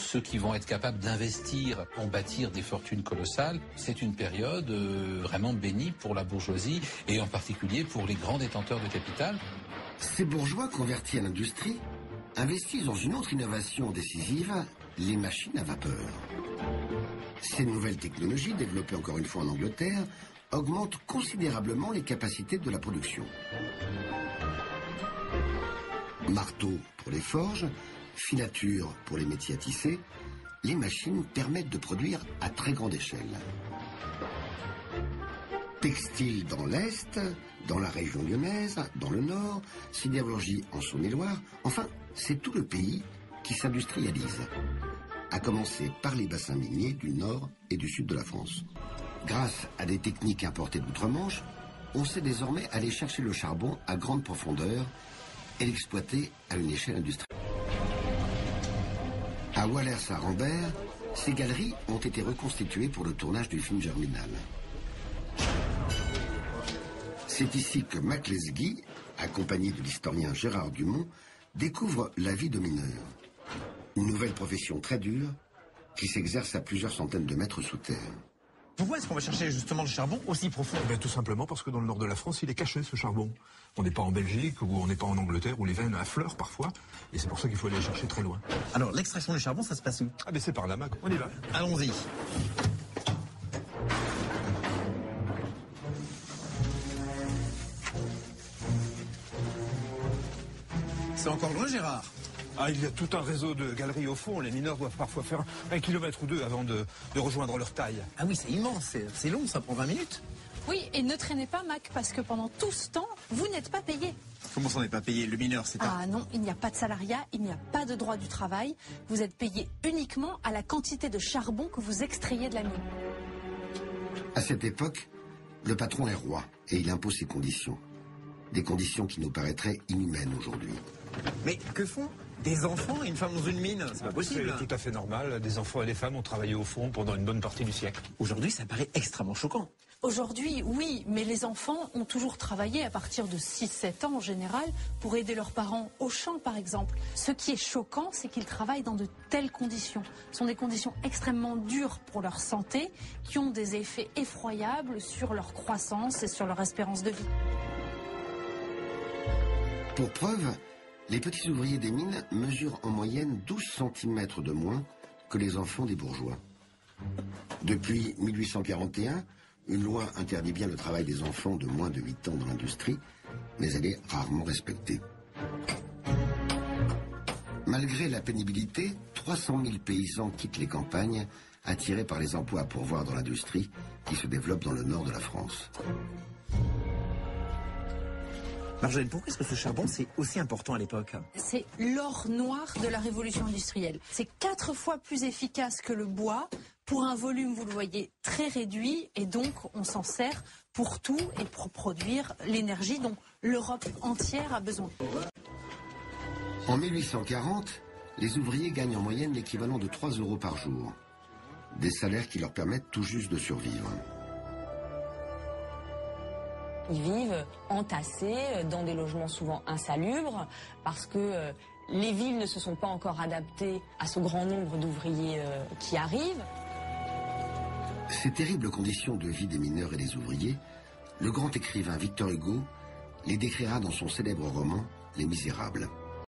ceux qui vont être capables d'investir vont bâtir des fortunes colossales. C'est une période vraiment bénie pour la bourgeoisie et en particulier pour les grands détenteurs de capital. Ces bourgeois convertis à l'industrie investissent dans une autre innovation décisive, les machines à vapeur. Ces nouvelles technologies, développées encore une fois en Angleterre, augmentent considérablement les capacités de la production. Marteau pour les forges, filature pour les métiers à tisser, les machines permettent de produire à très grande échelle. Textile dans l'Est, dans la région lyonnaise, dans le Nord, sidérurgie en Saône-et-Loire, enfin, c'est tout le pays qui s'industrialise, à commencer par les bassins miniers du Nord et du Sud de la France. Grâce à des techniques importées d'outre-Manche, on sait désormais aller chercher le charbon à grande profondeur et l'exploiter à une échelle industrielle. À Wallers-à-Rambert, ces galeries ont été reconstituées pour le tournage du film Germinal. C'est ici que Mac Lesguy, accompagné de l'historien Gérard Dumont, découvre la vie de mineur. Une nouvelle profession très dure qui s'exerce à plusieurs centaines de mètres sous terre. Pourquoi est-ce qu'on va chercher justement le charbon aussi profond? Tout simplement parce que dans le nord de la France, il est caché ce charbon. On n'est pas en Belgique ou on n'est pas en Angleterre où les veines affleurent parfois. Et c'est pour ça qu'il faut aller le chercher très loin. Alors l'extraction du charbon, ça se passe où? C'est par là, Mac. On y va. Allons-y. C'est encore loin, Gérard? Il y a tout un réseau de galeries au fond. Les mineurs doivent parfois faire 1 kilomètre ou 2 avant de rejoindre leur taille. Ah oui, c'est immense, c'est long, ça prend 20 minutes. Oui, et ne traînez pas, Mac, parce que pendant tout ce temps, vous n'êtes pas payé. Comment ça, on n'est pas payé? Le mineur, c'est pas... Ah non, il n'y a pas de salariat, il n'y a pas de droit du travail. Vous êtes payé uniquement à la quantité de charbon que vous extrayez de la mine. À cette époque, le patron est roi et il impose ses conditions. Des conditions qui nous paraîtraient inhumaines aujourd'hui. Mais que font des enfants et une femme dans une mine? C'est pas possible. C'est tout à fait normal. Des enfants et des femmes ont travaillé au fond pendant une bonne partie du siècle. Aujourd'hui, ça paraît extrêmement choquant. Aujourd'hui, oui, mais les enfants ont toujours travaillé à partir de 6-7 ans en général pour aider leurs parents au champ, par exemple. Ce qui est choquant, c'est qu'ils travaillent dans de telles conditions. Ce sont des conditions extrêmement dures pour leur santé, qui ont des effets effroyables sur leur croissance et sur leur espérance de vie. Pour preuve, les petits ouvriers des mines mesurent en moyenne 12 cm de moins que les enfants des bourgeois. Depuis 1841, une loi interdit bien le travail des enfants de moins de 8 ans dans l'industrie, mais elle est rarement respectée. Malgré la pénibilité, 300 000 paysans quittent les campagnes, attirés par les emplois à pourvoir dans l'industrie qui se développe dans le nord de la France. Marjolaine, pourquoi est-ce que ce charbon, c'est aussi important à l'époque? C'est l'or noir de la révolution industrielle. C'est 4 fois plus efficace que le bois pour un volume, vous le voyez, très réduit. Et donc, on s'en sert pour tout et pour produire l'énergie dont l'Europe entière a besoin. En 1840, les ouvriers gagnent en moyenne l'équivalent de 3 € par jour. Des salaires qui leur permettent tout juste de survivre. Ils vivent entassés dans des logements souvent insalubres parce que les villes ne se sont pas encore adaptées à ce grand nombre d'ouvriers qui arrivent. Ces terribles conditions de vie des mineurs et des ouvriers, le grand écrivain Victor Hugo les décrira dans son célèbre roman « Les Misérables ».